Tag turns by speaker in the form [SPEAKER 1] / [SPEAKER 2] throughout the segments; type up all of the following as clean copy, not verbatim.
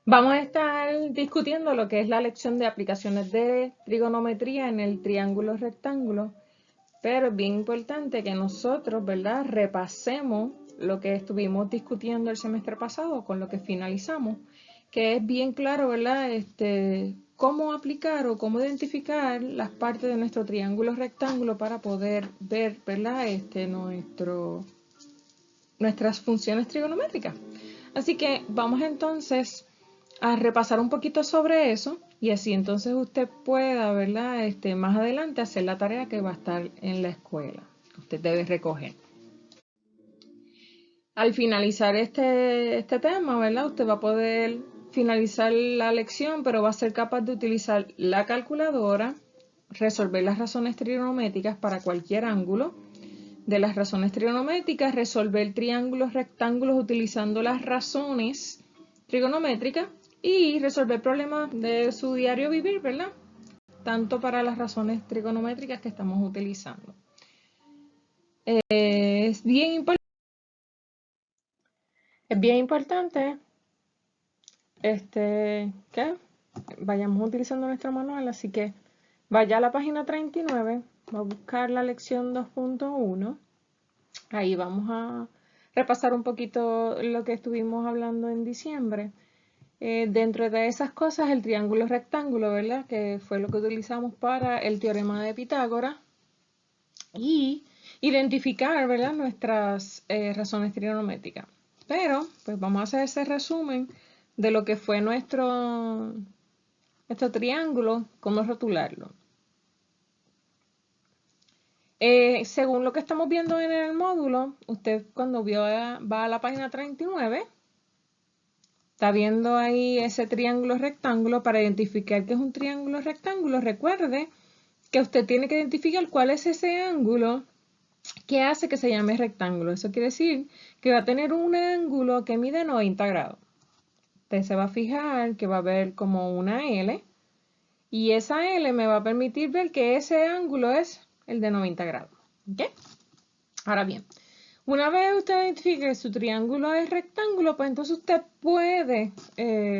[SPEAKER 1] Vamos a estar discutiendo lo que es la lección de aplicaciones de trigonometría en el triángulo rectángulo, pero es bien importante que nosotros, ¿verdad?, repasemos lo que estuvimos discutiendo el semestre pasado con lo que finalizamos, que es bien claro, ¿verdad?, cómo aplicar o cómo identificar las partes de nuestro triángulo rectángulo para poder ver, ¿verdad?, nuestras funciones trigonométricas. Así que vamos entonces a repasar un poquito sobre eso y así entonces usted pueda, ¿verdad? Más adelante hacer la tarea que va a estar en la escuela. Usted debe recoger. Al finalizar este tema, ¿verdad? Usted va a poder finalizar la lección, pero va a ser capaz de utilizar la calculadora, resolver las razones trigonométricas para cualquier ángulo. De las razones trigonométricas, resolver triángulos, rectángulos utilizando las razones trigonométricas y resolver problemas de su diario vivir, ¿verdad? Tanto para las razones trigonométricas que estamos utilizando. Es bien importante que vayamos utilizando nuestro manual, así que vaya a la página 39, va a buscar la lección 2.1. Ahí vamos a repasar un poquito lo que estuvimos hablando en diciembre. Dentro de esas cosas, el triángulo rectángulo, ¿verdad? Que fue lo que utilizamos para el teorema de Pitágoras. Y identificar, ¿verdad?, nuestras razones trigonométricas. Pero, pues vamos a hacer ese resumen de lo que fue nuestro triángulo, cómo rotularlo. Según lo que estamos viendo en el módulo, usted cuando va a la página 39, está viendo ahí ese triángulo rectángulo. Para identificar qué es un triángulo rectángulo, recuerde que usted tiene que identificar cuál es ese ángulo que hace que se llame rectángulo. Eso quiere decir que va a tener un ángulo que mide 90 grados. Usted se va a fijar que va a haber como una L y esa L me va a permitir ver que ese ángulo es el de 90 grados. ¿Ok? Ahora bien, una vez usted identifique que su triángulo es rectángulo, pues entonces usted puede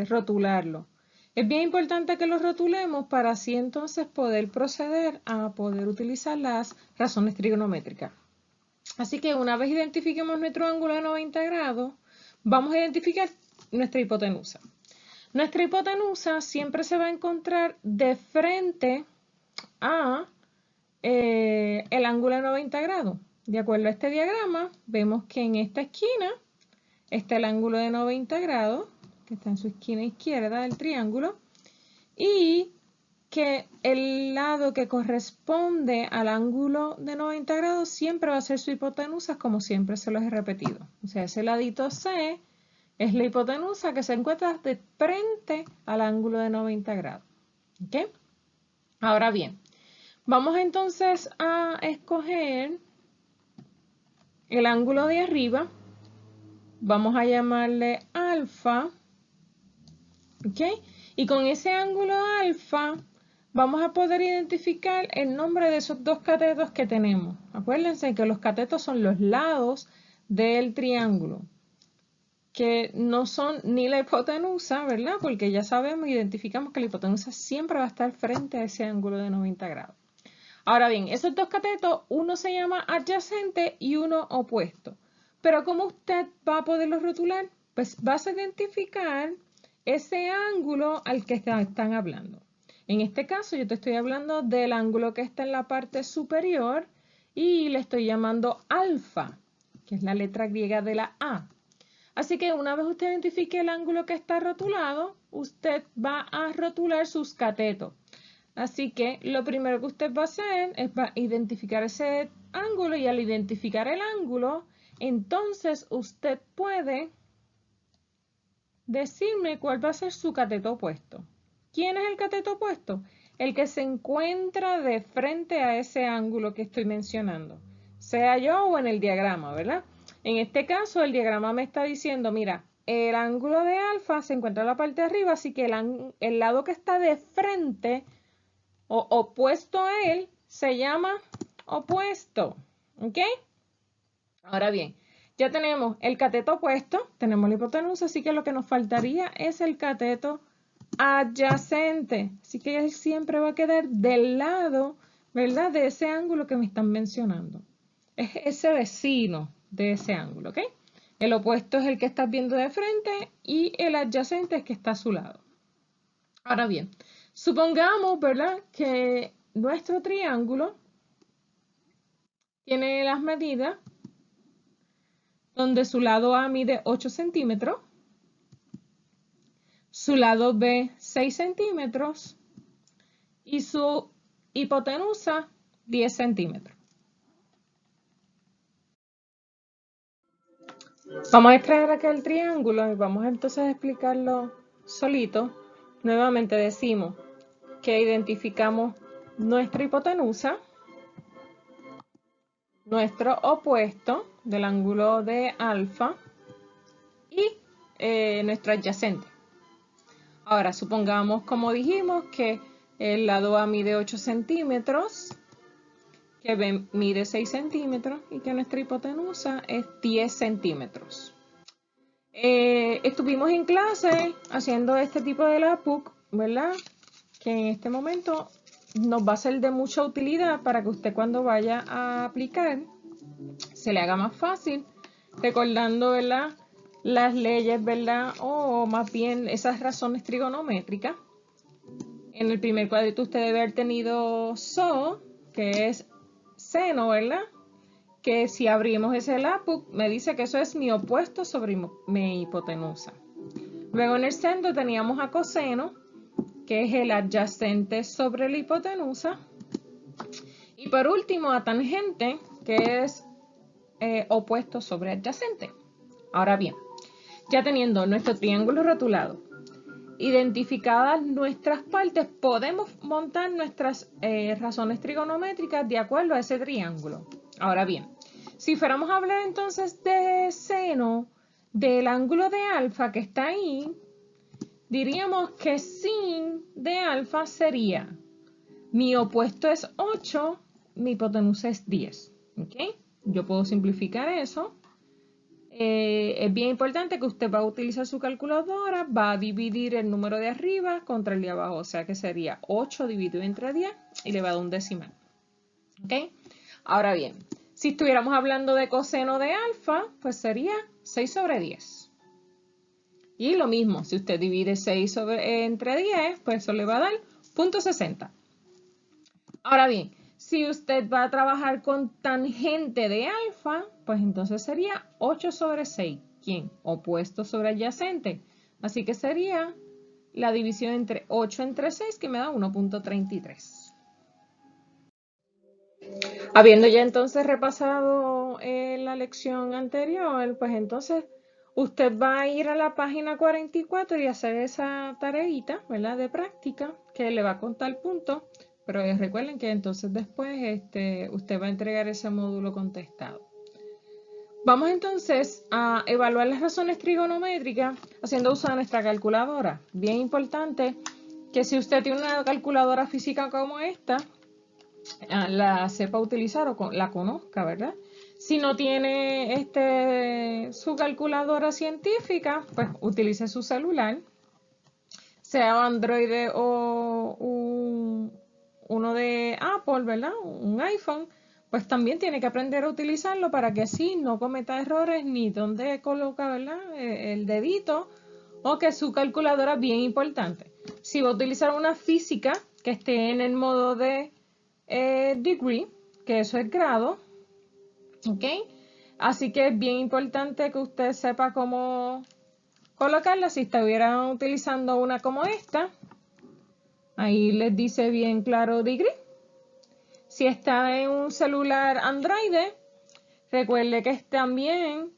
[SPEAKER 1] rotularlo. Es bien importante que lo rotulemos para así entonces poder proceder a poder utilizar las razones trigonométricas. Así que una vez identifiquemos nuestro ángulo de 90 grados, vamos a identificar nuestra hipotenusa. Nuestra hipotenusa siempre se va a encontrar de frente a el ángulo de 90 grados. De acuerdo a este diagrama, vemos que en esta esquina está el ángulo de 90 grados, que está en su esquina izquierda del triángulo, y que el lado que corresponde al ángulo de 90 grados siempre va a ser su hipotenusa, como siempre se los he repetido. O sea, ese ladito C es la hipotenusa que se encuentra de frente al ángulo de 90 grados. ¿Ok? Ahora bien, vamos entonces a escoger el ángulo de arriba. Vamos a llamarle alfa. ¿Ok? Y con ese ángulo alfa vamos a poder identificar el nombre de esos dos catetos que tenemos. Acuérdense que los catetos son los lados del triángulo, que no son ni la hipotenusa, ¿verdad? Porque ya sabemos, identificamos que la hipotenusa siempre va a estar frente a ese ángulo de 90 grados. Ahora bien, esos dos catetos, uno se llama adyacente y uno opuesto. Pero ¿cómo usted va a poderlos rotular? Pues vas a identificar ese ángulo al que están hablando. En este caso yo te estoy hablando del ángulo que está en la parte superior y le estoy llamando alfa, que es la letra griega de la A. Así que una vez usted identifique el ángulo que está rotulado, usted va a rotular sus catetos. Así que lo primero que usted va a hacer es identificar ese ángulo y al identificar el ángulo, entonces usted puede decirme cuál va a ser su cateto opuesto. ¿Quién es el cateto opuesto? El que se encuentra de frente a ese ángulo que estoy mencionando, sea yo o en el diagrama, ¿verdad? En este caso, el diagrama me está diciendo, mira, el ángulo de alfa se encuentra en la parte de arriba, así que el lado que está de frente o opuesto a él se llama opuesto. ¿Ok? Ahora bien, Ya tenemos el cateto opuesto, tenemos la hipotenusa, así que lo que nos faltaría es el cateto adyacente. Así que él siempre va a quedar del lado, ¿verdad?, de ese ángulo que me están mencionando. Es ese vecino de ese ángulo, ¿ok? El opuesto es el que estás viendo de frente y el adyacente es que está a su lado. Ahora bien, supongamos, ¿verdad?, que nuestro triángulo tiene las medidas donde su lado A mide 8 centímetros, su lado B 6 centímetros y su hipotenusa 10 centímetros. Vamos a extraer aquel triángulo y vamos entonces a explicarlo solito. Nuevamente decimos que identificamos nuestra hipotenusa, nuestro opuesto del ángulo de alfa y nuestro adyacente. Ahora, supongamos, como dijimos, que el lado A mide 8 centímetros, que B mide 6 centímetros y que nuestra hipotenusa es 10 centímetros. Estuvimos en clase haciendo este tipo de LAPUC, ¿verdad? Que en este momento nos va a ser de mucha utilidad para que usted cuando vaya a aplicar se le haga más fácil, recordando, ¿verdad?, las leyes, ¿verdad?, o más bien esas razones trigonométricas. En el primer cuadrito usted debe haber tenido SO, que es seno, ¿verdad?, que si abrimos ese LAPUC me dice que eso es mi opuesto sobre mi hipotenusa. Luego en el seno teníamos a coseno, que es el adyacente sobre la hipotenusa. Y por último a tangente, que es opuesto sobre adyacente. Ahora bien, ya teniendo nuestro triángulo rotulado, identificadas nuestras partes, podemos montar nuestras razones trigonométricas de acuerdo a ese triángulo. Ahora bien, si fuéramos a hablar entonces de seno del ángulo de alfa que está ahí, diríamos que sin de alfa sería mi opuesto es 8, mi hipotenusa es 10. ¿Okay? Yo puedo simplificar eso. Es bien importante que usted va a utilizar su calculadora, va a dividir el número de arriba contra el de abajo, o sea que sería 8 dividido entre 10 y le va a dar un decimal. ¿Okay? Ahora bien, si estuviéramos hablando de coseno de alfa, pues sería 6 sobre 10. Y lo mismo, si usted divide 6 entre 10, pues eso le va a dar 0.60. Ahora bien, si usted va a trabajar con tangente de alfa, pues entonces sería 8 sobre 6. ¿Quién? Opuesto sobre adyacente. Así que sería la división entre 8 entre 6, que me da 1.33. Habiendo ya entonces repasado la lección anterior, pues entonces usted va a ir a la página 44 y hacer esa tareita, ¿verdad?, de práctica, que le va a contar puntos. Pero recuerden que entonces después usted va a entregar ese módulo contestado. Vamos entonces a evaluar las razones trigonométricas haciendo uso de nuestra calculadora. Bien importante que si usted tiene una calculadora física como esta, la sepa utilizar o la conozca, ¿verdad? Si no tiene su calculadora científica, pues utilice su celular, sea Android o uno de Apple, ¿verdad?, un iPhone, pues también tiene que aprender a utilizarlo para que así no cometa errores ni donde coloca, ¿verdad?, el dedito, o que su calculadora es bien importante. Si va a utilizar una física que esté en el modo de degree, que eso es grado, ¿ok? Así que es bien importante que usted sepa cómo colocarla. Si estuvieran utilizando una como esta, ahí les dice bien claro degree. Si está en un celular Android, recuerde que también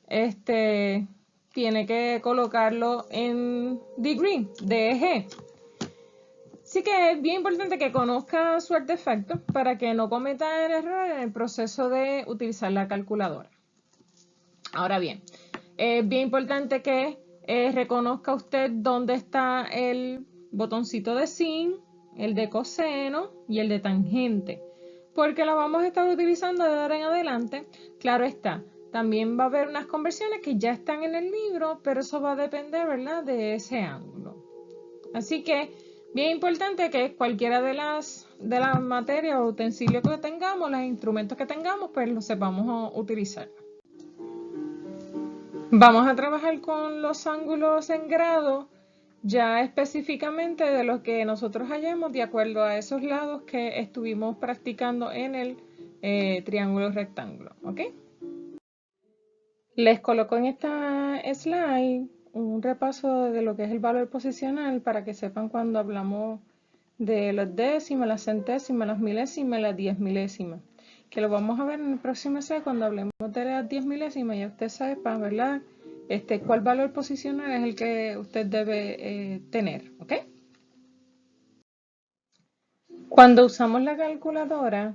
[SPEAKER 1] tiene que colocarlo en degree, DG. Así que es bien importante que conozca su artefacto para que no cometa el error en el proceso de utilizar la calculadora. Ahora bien, es bien importante que reconozca usted dónde está el botoncito de sin, el de coseno y el de tangente, porque la vamos a estar utilizando de ahora en adelante. Claro está, También va a haber unas conversiones que ya están en el libro, pero eso va a depender, ¿verdad?, de ese ángulo. Así que, bien importante que cualquiera de las materias o utensilios que tengamos, los instrumentos que tengamos, pues los sepamos utilizar. Vamos a trabajar con los ángulos en grado, ya específicamente de lo que nosotros hallemos de acuerdo a esos lados que estuvimos practicando en el triángulo rectángulo, ¿ok? Les coloco en esta slide un repaso de lo que es el valor posicional para que sepan cuando hablamos de las décimas, las centésimas, las milésimas y las 10 milésimas. Que lo vamos a ver en el próximo slide cuando hablemos de las 10 milésimas. Ya usted sepa, ¿verdad? Cuál valor posicional es el que usted debe tener, ¿ok? Cuando usamos la calculadora,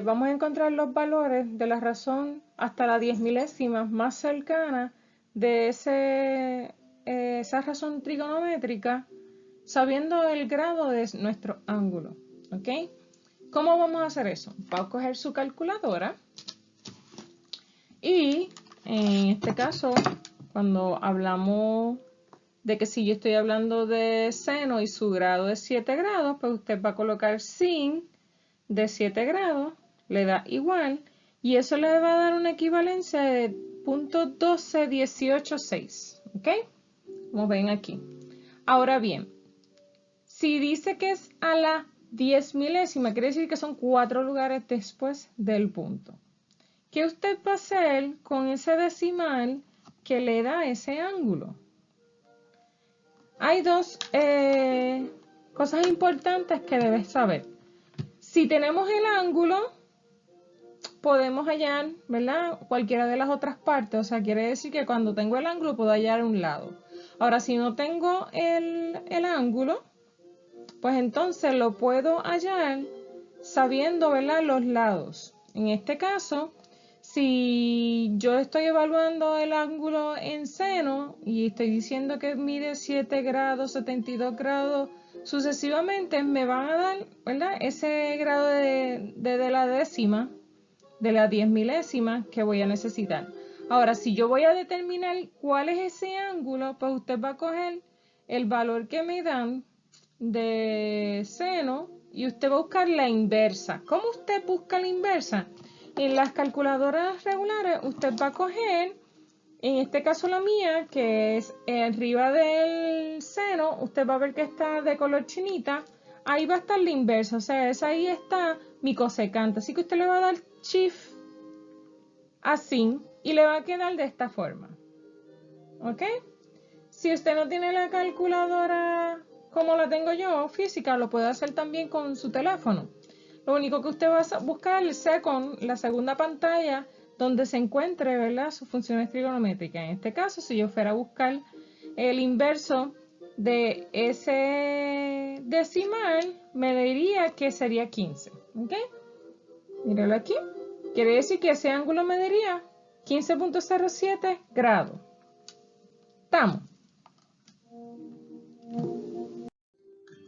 [SPEAKER 1] vamos a encontrar los valores de la razón hasta la 10 milésimas más cercana de esa razón trigonométrica, sabiendo el grado de nuestro ángulo, ¿ok? ¿Cómo vamos a hacer eso? Va a coger su calculadora y en este caso, cuando hablamos de que si yo estoy hablando de seno y su grado es 7 grados, pues usted va a colocar sin de 7 grados, le da igual, y eso le va a dar una equivalencia de 0.12186, ¿ok? Como ven aquí. Ahora bien, si dice que es a la 10 milésima, quiere decir que son 4 lugares después del punto. ¿Qué usted va a hacer con ese decimal que le da ese ángulo? Hay dos cosas importantes que debes saber. Si tenemos el ángulo, podemos hallar, ¿verdad?, cualquiera de las otras partes. O sea, quiere decir que cuando tengo el ángulo puedo hallar un lado. Ahora, si no tengo el ángulo, pues entonces lo puedo hallar sabiendo, ¿verdad?, los lados. En este caso, si yo estoy evaluando el ángulo en seno y estoy diciendo que mide 7 grados, 72 grados, sucesivamente me van a dar, ¿verdad?, ese grado de la décima, de la 10 milésima que voy a necesitar. Ahora, si yo voy a determinar cuál es ese ángulo, pues usted va a coger el valor que me dan de seno y usted va a buscar la inversa. ¿Cómo usted busca la inversa? En las calculadoras regulares usted va a coger, en este caso la mía, que es arriba del seno, usted va a ver que está de color chinita, ahí va a estar la inversa, o sea, ahí está mi cosecante. Así que usted le va a dar shift así y le va a quedar de esta forma, ¿ok? Si usted no tiene la calculadora como la tengo yo, física, lo puede hacer también con su teléfono. Lo único que usted va a buscar es con la segunda pantalla donde se encuentre, ¿verdad?, sus funciones trigonométricas. En este caso, si yo fuera a buscar el inverso de ese decimal, me diría que sería 15. ¿Ok? Míralo aquí. Quiere decir que ese ángulo me daría 15.07 grados. Estamos.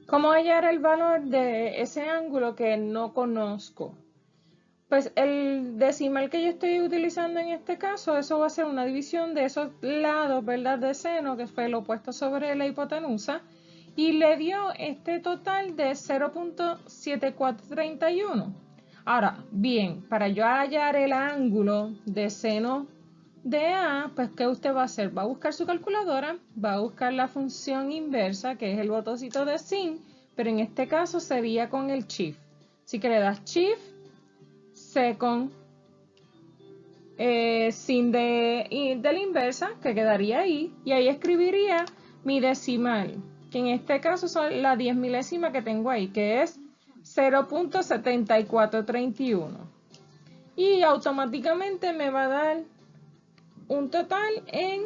[SPEAKER 1] ¿Cómo hallar el valor de ese ángulo que no conozco? Pues el decimal que yo estoy utilizando en este caso, eso va a ser una división de esos lados, ¿verdad?, de seno, que fue el opuesto sobre la hipotenusa, y le dio este total de 0.7431. Ahora, bien, para yo hallar el ángulo de seno de A, pues ¿qué usted va a hacer? Va a buscar su calculadora, va a buscar la función inversa, que es el botoncito de sin, pero en este caso sería con el shift. Así que le das shift, second, sin de la inversa, que quedaría ahí, y ahí escribiría mi decimal, que en este caso son la 10 milésima que tengo ahí, que es 0.7431. Y automáticamente me va a dar un total en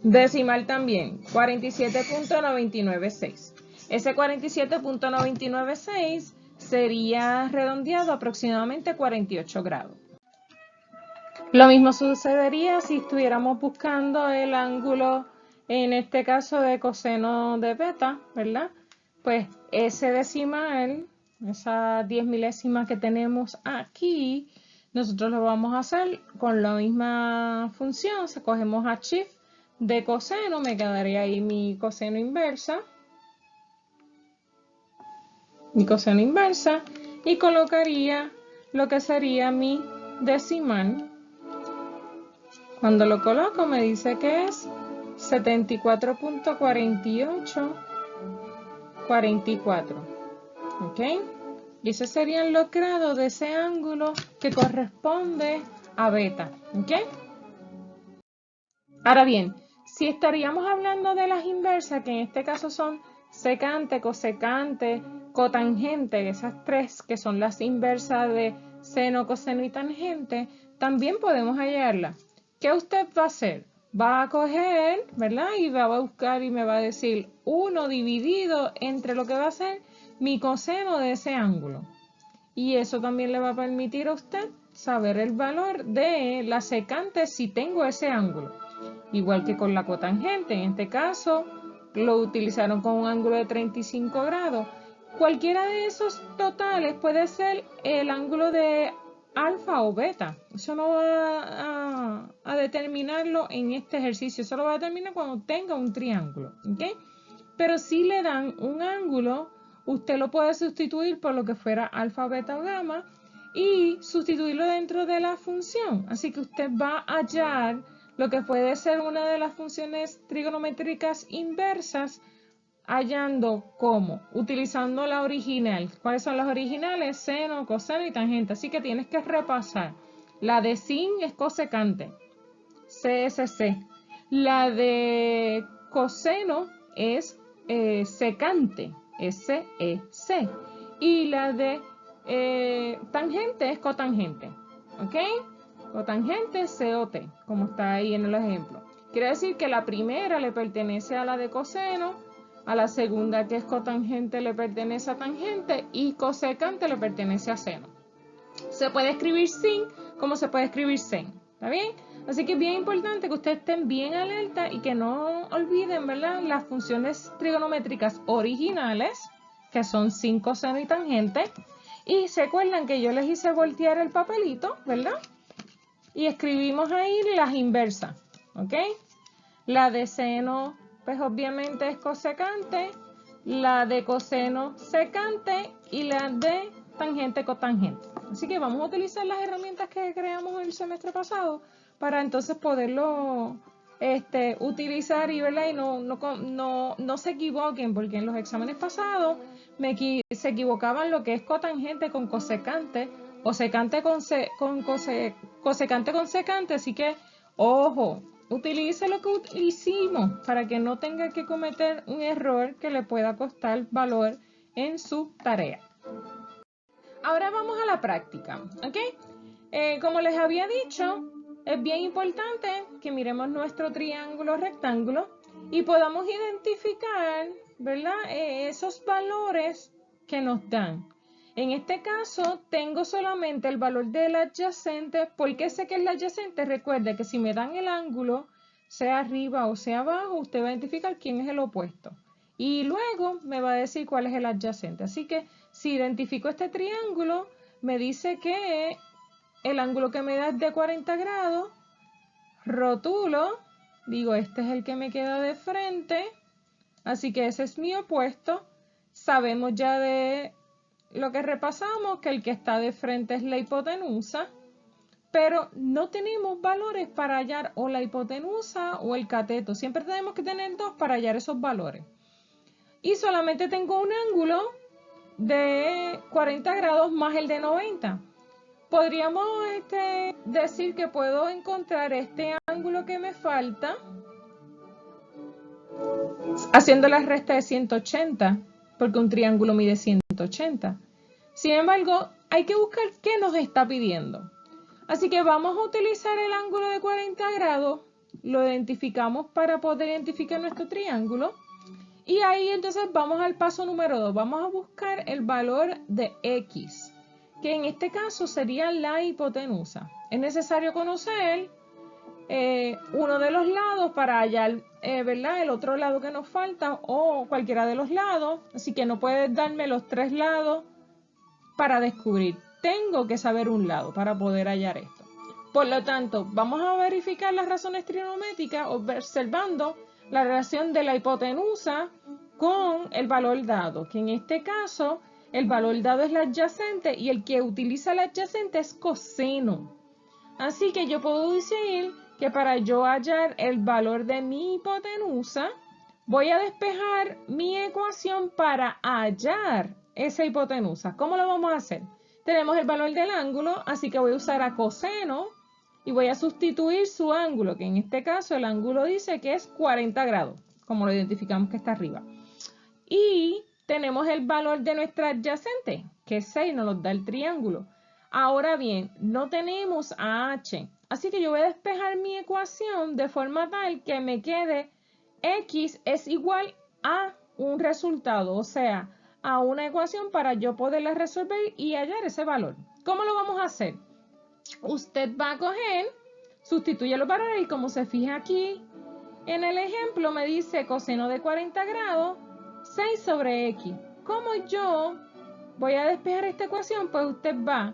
[SPEAKER 1] decimal también, 47.996. Ese 47.996 sería redondeado aproximadamente 48 grados. Lo mismo sucedería si estuviéramos buscando el ángulo, en este caso de coseno de beta, ¿verdad? Pues ese decimal esas 10 milésimas que tenemos aquí, nosotros lo vamos a hacer con la misma función. Cogemos a shift de coseno, me quedaría ahí mi coseno inversa, y colocaría lo que sería mi decimal. Cuando lo coloco me dice que es 74.4844. ¿Ok? Y esos serían los grados de ese ángulo que corresponde a beta. ¿Ok? Ahora bien, si estaríamos hablando de las inversas, que en este caso son secante, cosecante, cotangente, esas tres que son las inversas de seno, coseno y tangente, también podemos hallarlas. ¿Qué usted va a hacer? Va a coger, ¿verdad? Y va a buscar y me va a decir 1 dividido entre lo que va a ser mi coseno de ese ángulo. Y eso también le va a permitir a usted saber el valor de la secante si tengo ese ángulo. Igual que con la cotangente, en este caso lo utilizaron con un ángulo de 35 grados. Cualquiera de esos totales puede ser el ángulo de alfa o beta. Eso no va a determinarlo en este ejercicio, eso lo va a determinar cuando tenga un triángulo. ¿Okay? Pero si le dan un ángulo, usted lo puede sustituir por lo que fuera alfa, beta o gamma y sustituirlo dentro de la función. Así que usted va a hallar lo que puede ser una de las funciones trigonométricas inversas, hallando cómo, utilizando la original. ¿Cuáles son las originales? Seno, coseno y tangente. Así que tienes que repasar. La de sin es cosecante, CSC. La de coseno es secante, SEC. Y la de tangente es cotangente. ¿Ok? Cotangente, COT, como está ahí en el ejemplo. Quiere decir que la primera le pertenece a la de coseno, a la segunda, que es cotangente, le pertenece a tangente, y cosecante le pertenece a seno. Se puede escribir sin como se puede escribir sen. ¿Está bien? Así que es bien importante que ustedes estén bien alerta y que no olviden, ¿verdad?, las funciones trigonométricas originales, que son sin, coseno y tangente. Y se acuerdan que yo les hice voltear el papelito, ¿verdad? Y escribimos ahí las inversas, ¿ok? La de seno, pues obviamente es cosecante, la de coseno secante y la de tangente cotangente. Así que vamos a utilizar las herramientas que creamos el semestre pasado para entonces poderlo utilizar y, ¿verdad?, y no se equivoquen, porque en los exámenes pasados se equivocaban lo que es cotangente con cosecante o secante cosecante con secante, así que ojo, utilice lo que hicimos para que no tenga que cometer un error que le pueda costar valor en su tarea. Ahora vamos a la práctica, ¿ok? Como les había dicho, es bien importante que miremos nuestro triángulo rectángulo y podamos identificar, ¿verdad?, esos valores que nos dan. En este caso, tengo solamente el valor del adyacente. ¿Por qué sé que es el adyacente? Recuerde que si me dan el ángulo, sea arriba o sea abajo, usted va a identificar quién es el opuesto. Y luego me va a decir cuál es el adyacente. Así que si identifico este triángulo, me dice que el ángulo que me da es de 40 grados. Rotulo, digo, este es el que me queda de frente. Así que ese es mi opuesto. Sabemos ya de lo que repasamos, que el que está de frente es la hipotenusa, pero no tenemos valores para hallar o la hipotenusa o el cateto. Siempre tenemos que tener dos para hallar esos valores. Y solamente tengo un ángulo de 40 grados más el de 90. Podríamos decir que puedo encontrar este ángulo que me falta haciendo la resta de 180, porque un triángulo mide 180. Sin embargo, hay que buscar qué nos está pidiendo. Así que vamos a utilizar el ángulo de 40 grados, lo identificamos para poder identificar nuestro triángulo. Y ahí entonces vamos al paso número 2. Vamos a buscar el valor de X, que en este caso sería la hipotenusa. Es necesario conocer uno de los lados para hallar, ¿verdad?, el otro lado que nos falta, o cualquiera de los lados. Así que no puedes darme los tres lados para descubrir. Tengo que saber un lado para poder hallar esto. Por lo tanto, vamos a verificar las razones trigonométricas observando la relación de la hipotenusa con el valor dado, que en este caso el valor dado es la adyacente y el que utiliza la adyacente es coseno. Así que yo puedo decir que para yo hallar el valor de mi hipotenusa, voy a despejar mi ecuación para hallar esa hipotenusa. ¿Cómo lo vamos a hacer? Tenemos el valor del ángulo, así que voy a usar a coseno y voy a sustituir su ángulo, que en este caso el ángulo dice que es 40 grados, como lo identificamos que está arriba. Y tenemos el valor de nuestra adyacente, que es 6, nos lo da el triángulo. Ahora bien, no tenemos a h, así que yo voy a despejar mi ecuación de forma tal que me quede x es igual a un resultado, o sea, a una ecuación para yo poderla resolver y hallar ese valor. ¿Cómo lo vamos a hacer? Usted va a coger, sustituye los valores y como se fija aquí en el ejemplo me dice coseno de 40 grados, 6 sobre x. ¿Cómo yo voy a despejar esta ecuación? Pues usted va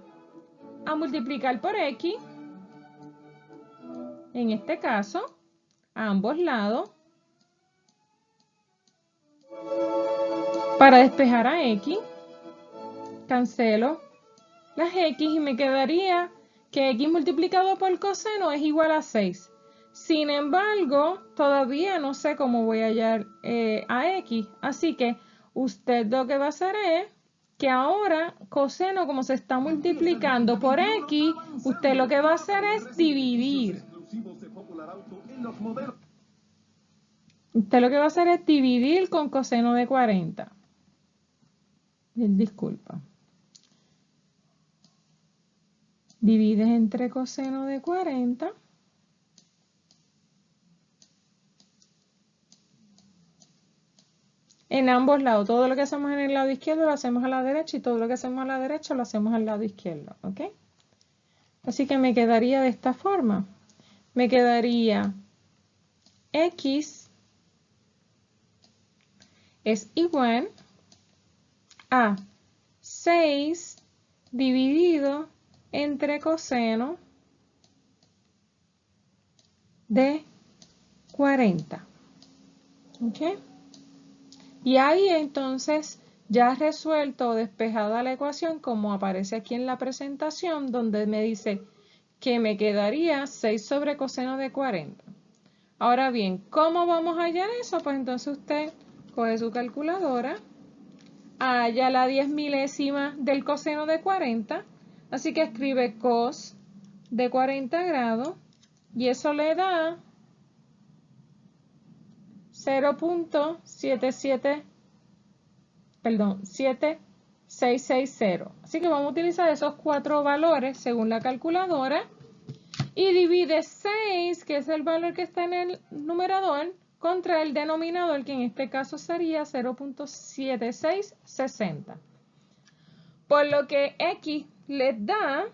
[SPEAKER 1] a multiplicar por x, en este caso, a ambos lados, para despejar a x, cancelo las x y me quedaría que x multiplicado por coseno es igual a 6. Sin embargo, todavía no sé cómo voy a hallar a x, así que usted lo que va a hacer es que ahora coseno, como se está multiplicando por x, usted lo que va a hacer es dividir. Usted lo que va a hacer es dividir con coseno de 40. Disculpa. Divides entre coseno de 40. En ambos lados. Todo lo que hacemos en el lado izquierdo lo hacemos a la derecha y todo lo que hacemos a la derecha lo hacemos al lado izquierdo. ¿Ok? Así que me quedaría de esta forma. Me quedaría x es igual a 6 dividido entre coseno de 40. ¿Ok? Y ahí entonces ya resuelto o despejada la ecuación como aparece aquí en la presentación donde me dice que me quedaría 6 sobre coseno de 40. Ahora bien, ¿cómo vamos a hallar eso? Pues entonces usted coge su calculadora, halla la 10 milésima del coseno de 40, así que escribe cos de 40 grados y eso le da 7660. Así que vamos a utilizar esos 4 valores según la calculadora y divide 6, que es el valor que está en el numerador, contra el denominador, que en este caso sería 0.7660. Por lo que x les da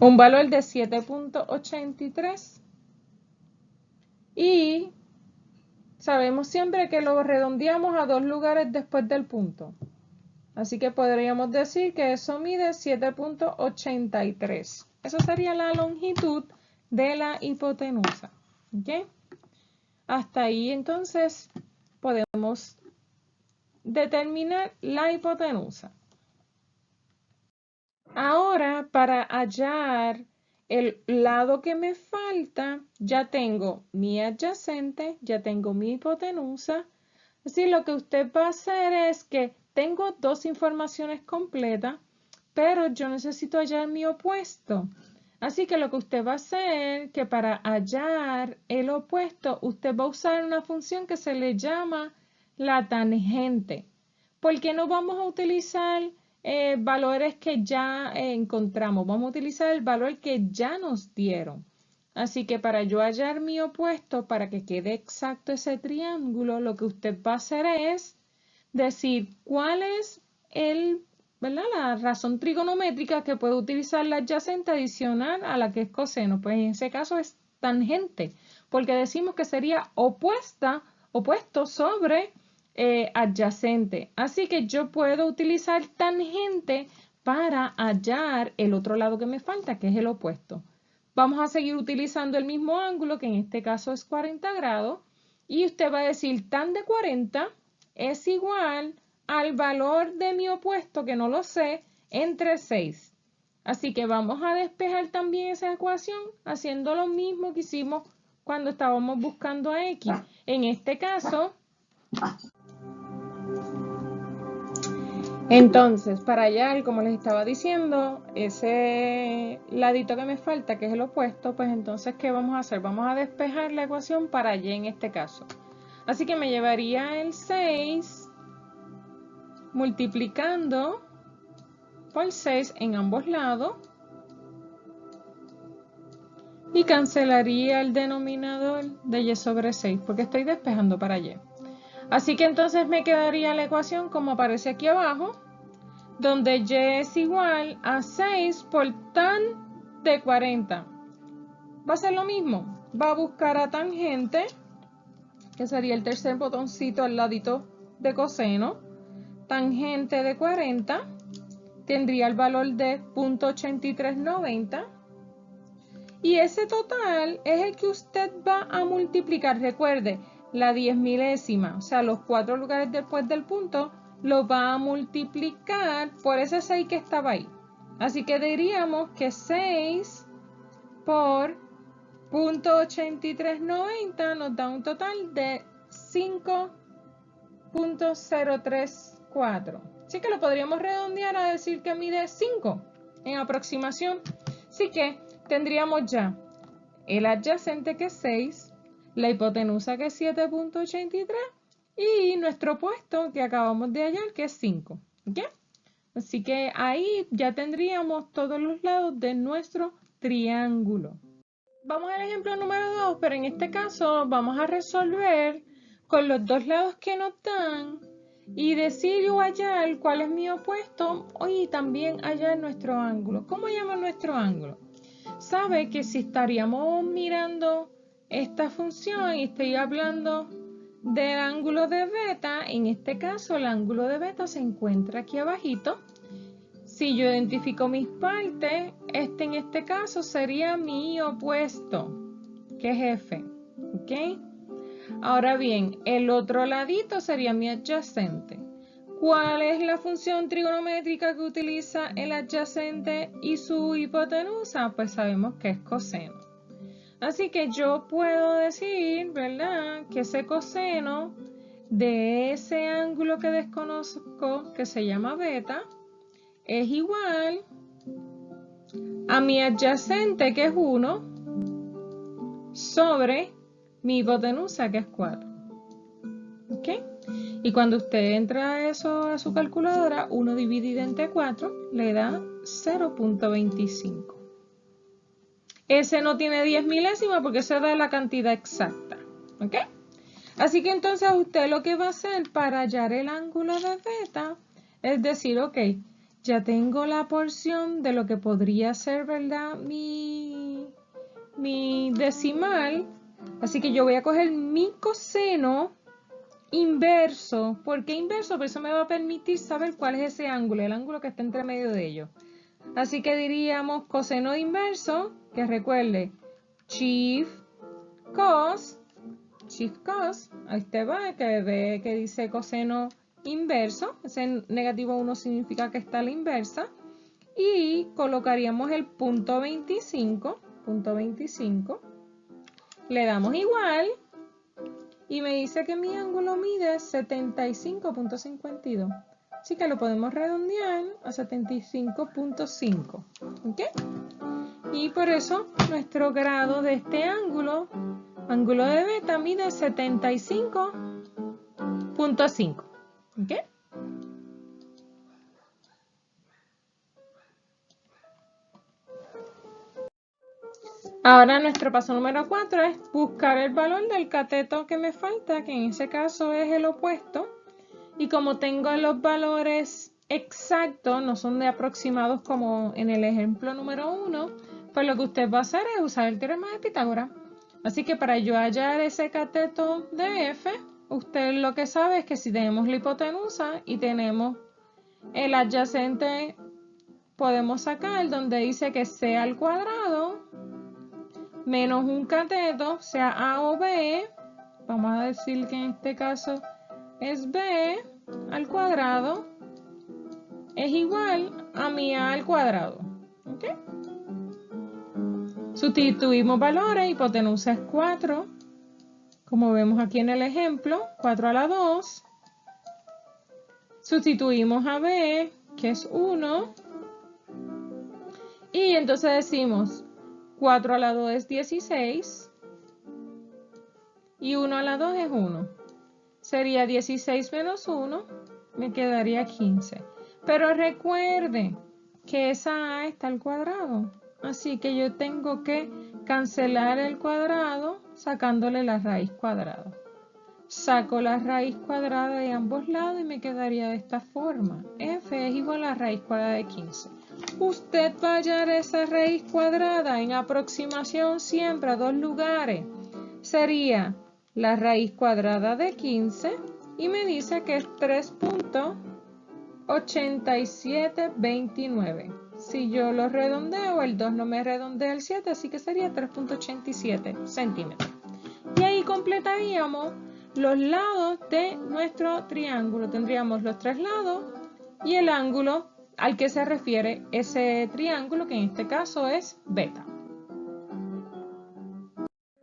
[SPEAKER 1] un valor de 7.83 y sabemos siempre que lo redondeamos a 2 lugares después del punto. Así que podríamos decir que eso mide 7.83. Eso sería la longitud de la hipotenusa. ¿Okay? Hasta ahí entonces podemos determinar la hipotenusa. Ahora, para hallar el lado que me falta, ya tengo mi adyacente, ya tengo mi hipotenusa. Así lo que usted va a hacer es que tengo dos informaciones completas, pero yo necesito hallar mi opuesto. Así que lo que usted va a hacer es que para hallar el opuesto, usted va a usar una función que se le llama la tangente. ¿Por qué no vamos a utilizar valores que ya encontramos? Vamos a utilizar el valor que ya nos dieron. Así que para yo hallar mi opuesto, para que quede exacto ese triángulo, lo que usted va a hacer es decir cuál es la razón trigonométrica que puede utilizar la adyacente adicional a la que es coseno. Pues en ese caso es tangente, porque decimos que sería opuesto sobre adyacente. Así que yo puedo utilizar tangente para hallar el otro lado que me falta, que es el opuesto. Vamos a seguir utilizando el mismo ángulo, que en este caso es 40 grados, y usted va a decir tan de 40 es igual al valor de mi opuesto, que no lo sé, entre 6. Así que vamos a despejar también esa ecuación haciendo lo mismo que hicimos cuando estábamos buscando a X. En este caso, entonces, para hallar, como les estaba diciendo, ese ladito que me falta, que es el opuesto, pues entonces, ¿qué vamos a hacer? Vamos a despejar la ecuación para Y en este caso. Así que me llevaría el 6 multiplicando por 6 en ambos lados y cancelaría el denominador de Y sobre 6 porque estoy despejando para Y. Así que entonces me quedaría la ecuación como aparece aquí abajo, donde Y es igual a 6 por tan de 40. Va a ser lo mismo, va a buscar a tangente, que sería el tercer botoncito al ladito de coseno. Tangente de 40 tendría el valor de 0.8390 y ese total es el que usted va a multiplicar. Recuerde, la 10 milésima, o sea, los 4 lugares después del punto, lo va a multiplicar por ese 6 que estaba ahí. Así que diríamos que 6 por 0.8390 nos da un total de 5.034. Así que lo podríamos redondear a decir que mide 5 en aproximación. Así que tendríamos ya el adyacente que es 6, la hipotenusa que es 7.83 y nuestro opuesto que acabamos de hallar que es 5. ¿Okay? Así que ahí ya tendríamos todos los lados de nuestro triángulo. Vamos al ejemplo número 2, pero en este caso vamos a resolver con los dos lados que nos dan y decir o hallar cuál es mi opuesto y también hallar nuestro ángulo. ¿Cómo llamo nuestro ángulo? Sabe que si estaríamos mirando esta función y estoy hablando del ángulo de beta, en este caso el ángulo de beta se encuentra aquí abajito. Si yo identifico mis partes, en este caso sería mi opuesto, que es F. ¿Ok? Ahora bien, el otro ladito sería mi adyacente. ¿Cuál es la función trigonométrica que utiliza el adyacente y su hipotenusa? Pues sabemos que es coseno. Así que yo puedo decir, ¿verdad?, que ese coseno de ese ángulo que desconozco, que se llama beta, es igual a mi adyacente, que es 1, sobre mi hipotenusa, que es 4. ¿Ok? Y cuando usted entra eso a su calculadora, 1 dividido entre 4 le da 0.25. Ese no tiene 10 milésimas porque eso da la cantidad exacta. ¿Ok? Así que entonces usted lo que va a hacer para hallar el ángulo de beta es decir, ok, ya tengo la porción de lo que podría ser, ¿verdad?, mi decimal. Así que yo voy a coger mi coseno inverso. ¿Por qué inverso? Porque eso me va a permitir saber cuál es ese ángulo, el ángulo que está entre medio de ellos. Así que diríamos coseno inverso, que recuerde, chief cos, ahí te va, que ve que dice coseno inverso, ese negativo 1 significa que está a la inversa, y colocaríamos el punto 25, le damos igual, y me dice que mi ángulo mide 75.52. Así que lo podemos redondear a 75.5. ¿Ok? Y por eso nuestro grado de este ángulo de beta, mide 75.5. ¿Ok? Ahora nuestro paso número 4 es buscar el valor del cateto que me falta, que en ese caso es el opuesto. Y como tengo los valores exactos, no son de aproximados como en el ejemplo número 1, pues lo que usted va a hacer es usar el teorema de Pitágoras. Así que para yo hallar ese cateto de F, usted lo que sabe es que si tenemos la hipotenusa y tenemos el adyacente, podemos sacar donde dice que C al cuadrado menos un cateto, sea A o B, vamos a decir que en este caso es B al cuadrado, es igual a mi A al cuadrado. ¿Ok? Sustituimos valores, hipotenusa es 4, como vemos aquí en el ejemplo, 4 a la 2. Sustituimos a B, que es 1. Y entonces decimos 4 a la 2 es 16. Y 1 a la 2 es 1. Sería 16 menos 1, me quedaría 15. Pero recuerde que esa A está al cuadrado. Así que yo tengo que cancelar el cuadrado sacándole la raíz cuadrada. Saco la raíz cuadrada de ambos lados y me quedaría de esta forma. F es igual a la raíz cuadrada de 15. Usted va a hallar esa raíz cuadrada en aproximación siempre a dos lugares. Sería la raíz cuadrada de 15 y me dice que es 3.8729. Si yo lo redondeo, el 2 no me redondea el 7, así que sería 3.87 centímetros. Y ahí completaríamos los lados de nuestro triángulo. Tendríamos los tres lados y el ángulo al que se refiere ese triángulo, que en este caso es beta.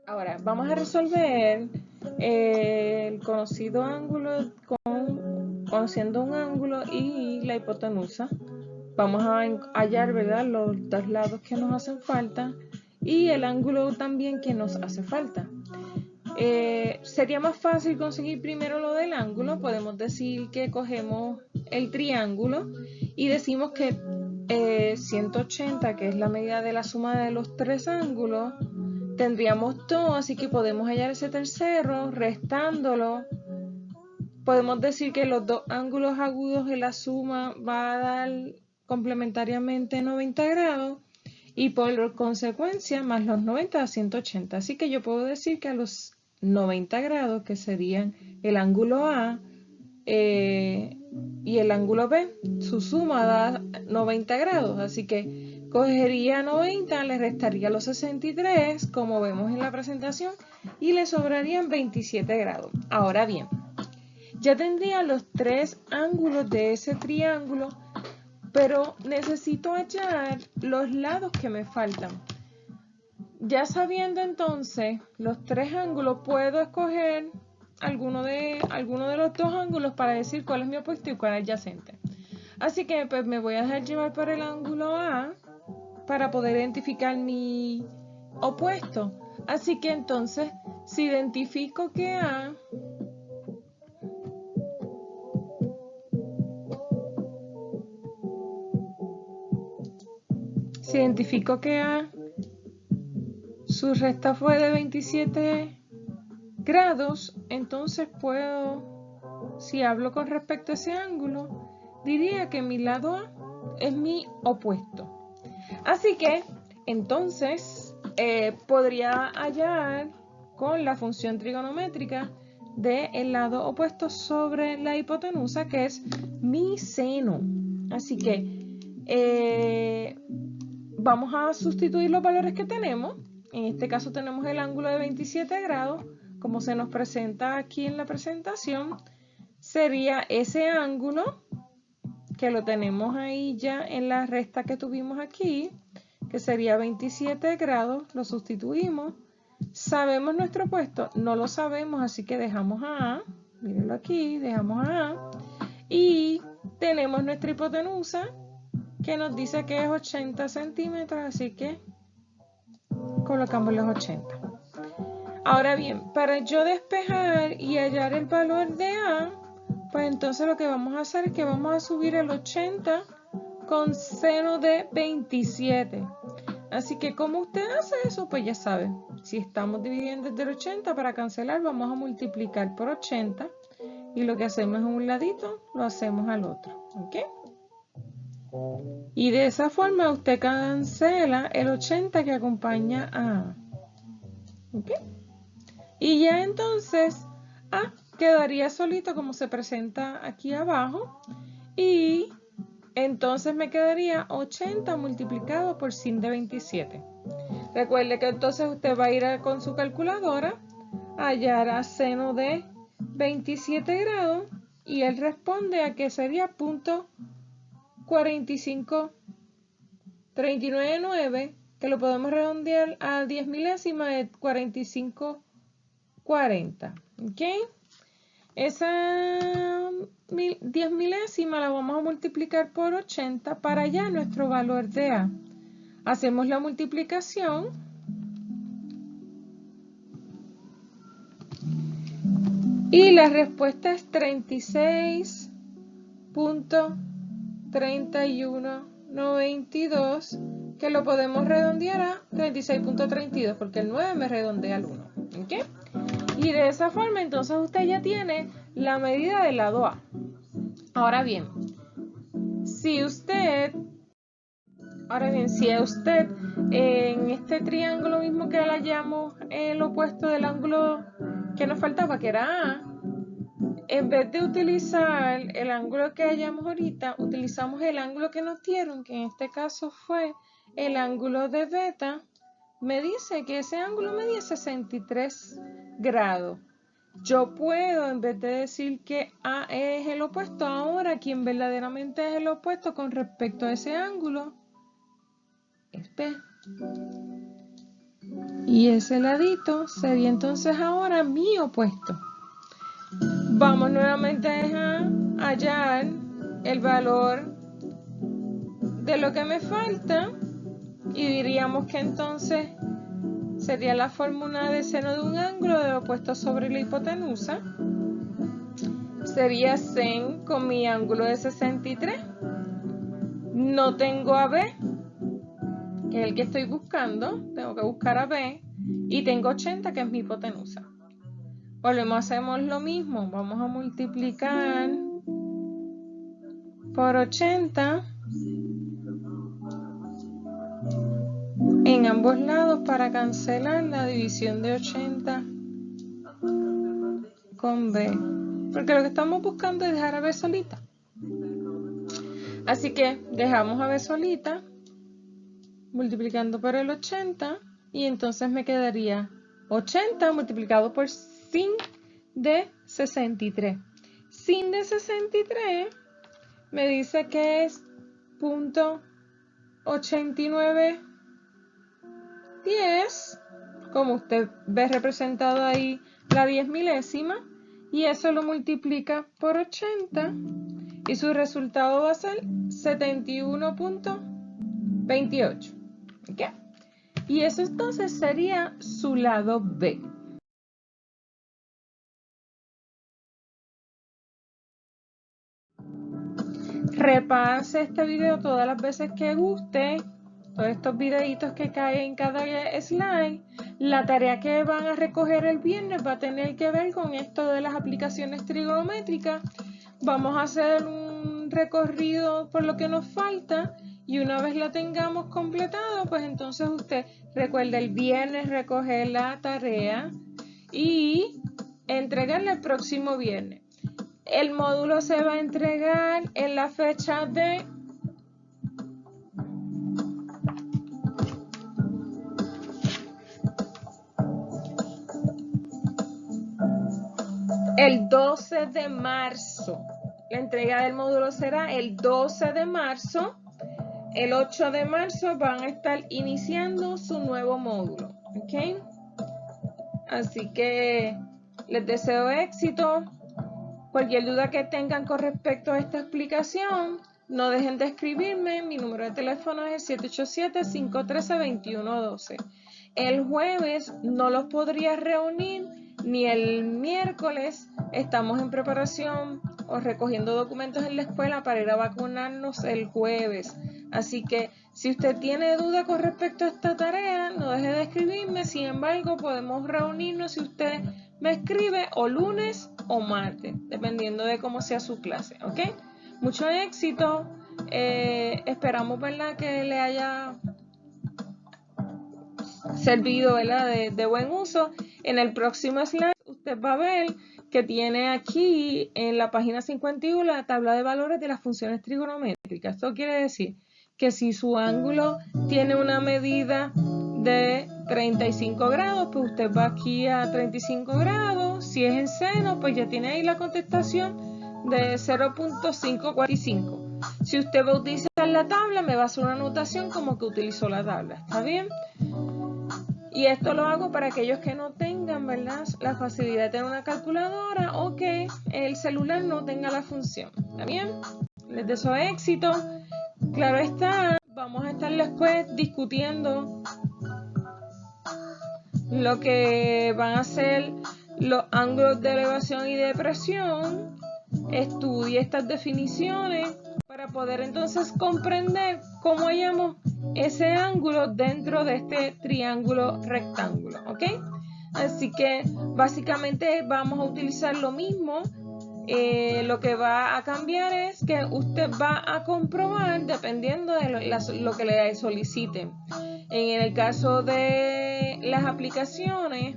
[SPEAKER 1] Ahora, vamos a resolver el conocido ángulo conociendo un ángulo y la hipotenusa. Vamos a hallar, ¿verdad?, los dos lados que nos hacen falta y el ángulo también que nos hace falta. Sería más fácil conseguir primero lo del ángulo. Podemos decir que cogemos el triángulo y decimos que 180, que es la medida de la suma de los tres ángulos, tendríamos 2, así que podemos hallar ese tercero restándolo. Podemos decir que los dos ángulos agudos de la suma va a dar complementariamente 90 grados y por consecuencia más los 90 a 180. Así que yo puedo decir que a los 90 grados, que serían el ángulo A y el ángulo B, su suma da 90 grados. Así que cogería 90, le restaría los 63, como vemos en la presentación, y le sobrarían 27 grados. Ahora bien, ya tendría los tres ángulos de ese triángulo, pero necesito hallar los lados que me faltan. Ya sabiendo entonces los tres ángulos, puedo escoger alguno de los dos ángulos para decir cuál es mi opuesto y cuál es adyacente. Así que pues, me voy a dejar llevar por el ángulo A para poder identificar mi opuesto. Así que entonces, si identifico que A su resta fue de 27 grados, entonces puedo, si hablo con respecto a ese ángulo, diría que mi lado A es mi opuesto. Así que entonces podría hallar con la función trigonométrica del lado opuesto sobre la hipotenusa, que es mi seno. Así que vamos a sustituir los valores que tenemos. En este caso tenemos el ángulo de 27 grados, como se nos presenta aquí en la presentación. Sería ese ángulo, que lo tenemos ahí ya en la resta que tuvimos aquí, que sería 27 grados, lo sustituimos. ¿Sabemos nuestro opuesto? No lo sabemos, así que dejamos a A, mírenlo aquí, dejamos a A, y tenemos nuestra hipotenusa, que nos dice que es 80 centímetros, así que colocamos los 80. Ahora bien, para yo despejar y hallar el valor de A, pues entonces lo que vamos a hacer es que vamos a subir el 80 con seno de 27. Así que ¿cómo usted hace eso? Pues ya sabe, si estamos dividiendo desde el 80, para cancelar vamos a multiplicar por 80 y lo que hacemos en un ladito lo hacemos al otro. ¿Ok? Y de esa forma usted cancela el 80 que acompaña a A. ¿Ok? Y ya entonces, quedaría solito como se presenta aquí abajo. Y entonces me quedaría 80 multiplicado por sin de 27. Recuerde que entonces usted va a ir con su calculadora a hallar a seno de 27 grados y él responde a que sería punto 4539, que lo podemos redondear a 10 milésimas de 4540. ¿Ok? Esa 10 milésimas la vamos a multiplicar por 80 para hallar nuestro valor de A. Hacemos la multiplicación y la respuesta es 36.3192, que lo podemos redondear a 36.32 porque el 9 me redondea al 1. ¿Ok? Y de esa forma entonces usted ya tiene la medida del lado A. Ahora bien, si usted en este triángulo mismo que le hallamos el opuesto del ángulo que nos faltaba, que era A, en vez de utilizar el ángulo que hallamos ahorita, utilizamos el ángulo que nos dieron, que en este caso fue el ángulo de beta. Me dice que ese ángulo medía 63 grados. Yo puedo, en vez de decir que A es el opuesto, ahora quien verdaderamente es el opuesto con respecto a ese ángulo es B. Y ese ladito sería entonces ahora mi opuesto. Vamos nuevamente a hallar el valor de lo que me falta y diríamos que entonces sería la fórmula de seno de un ángulo del opuesto sobre la hipotenusa. Sería sen con mi ángulo de 63. No tengo a B, que es el que estoy buscando. Tengo que buscar a B. Y tengo 80, que es mi hipotenusa. Volvemos, hacemos lo mismo. Vamos a multiplicar por 80 en ambos lados para cancelar la división de 80 con B. Porque lo que estamos buscando es dejar a B solita. Así que dejamos a B solita, multiplicando por el 80, y entonces me quedaría 80 multiplicado por sin de 63. Sin de 63 me dice que es punto 8910, como usted ve representado ahí la 10 milésima, y eso lo multiplica por 80 y su resultado va a ser 71.28. ¿Ok? Y eso entonces sería su lado B. Repase este video todas las veces que guste, todos estos videitos que caen en cada slide. La tarea que van a recoger el viernes va a tener que ver con esto de las aplicaciones trigonométricas. Vamos a hacer un recorrido por lo que nos falta y una vez la tengamos completado, pues entonces usted recuerda el viernes recoger la tarea y entregarla el próximo viernes. El módulo se va a entregar en la fecha de el 12 de marzo. La entrega del módulo será el 12 de marzo. El 8 de marzo van a estar iniciando su nuevo módulo. ¿Ok? Así que les deseo éxito. Cualquier duda que tengan con respecto a esta explicación, no dejen de escribirme. Mi número de teléfono es el 787-513-2112. El jueves no los podría reunir, ni el miércoles. Estamos en preparación o recogiendo documentos en la escuela para ir a vacunarnos el jueves. Así que si usted tiene duda con respecto a esta tarea, no deje de escribirme. Sin embargo, podemos reunirnos si usted me escribe o lunes o martes, dependiendo de cómo sea su clase, ¿ok? Mucho éxito. Esperamos, ¿verdad?, que le haya servido, ¿verdad?, de buen uso. En el próximo slide usted va a ver que tiene aquí en la página 51 la tabla de valores de las funciones trigonométricas. Esto quiere decir que si su ángulo tiene una medida de 35 grados, pues usted va aquí a 35 grados. Si es en seno, pues ya tiene ahí la contestación de 0.545. Si usted va a utilizar la tabla, me va a hacer una anotación como que utilizó la tabla. ¿Está bien? Y esto lo hago para aquellos que no tengan, ¿verdad?, la facilidad de tener una calculadora o que el celular no tenga la función. ¿Está bien? Les deseo éxito. Claro está, vamos a estar después discutiendo lo que van a ser los ángulos de elevación y depresión. Estudie estas definiciones para poder entonces comprender cómo hallamos ese ángulo dentro de este triángulo rectángulo, ¿ok? Así que básicamente vamos a utilizar lo mismo. Lo que va a cambiar es que usted va a comprobar dependiendo de lo que le soliciten. En el caso de las aplicaciones,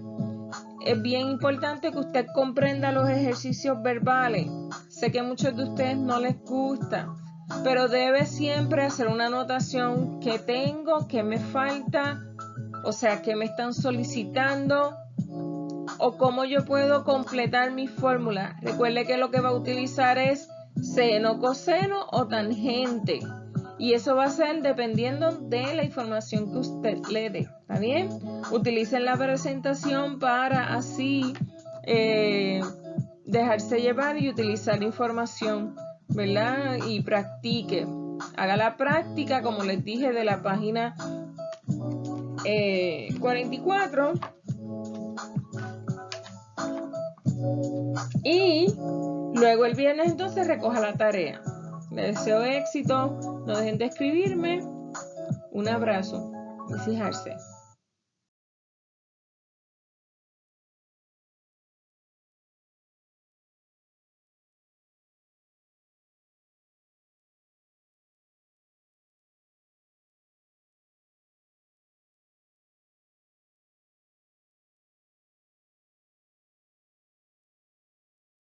[SPEAKER 1] es bien importante que usted comprenda los ejercicios verbales. Sé que a muchos de ustedes no les gusta, pero debe siempre hacer una anotación: qué tengo, qué me falta, o sea, qué me están solicitando, o cómo yo puedo completar mi fórmula. Recuerde que lo que va a utilizar es seno, coseno o tangente. Y eso va a ser dependiendo de la información que usted le dé. ¿Está bien? Utilicen la presentación para así dejarse llevar y utilizar la información, ¿verdad? Y practique. Haga la práctica, como les dije, de la página 44. Y luego el viernes entonces recoja la tarea. Les deseo éxito. No dejen de escribirme. Un abrazo y fijarse.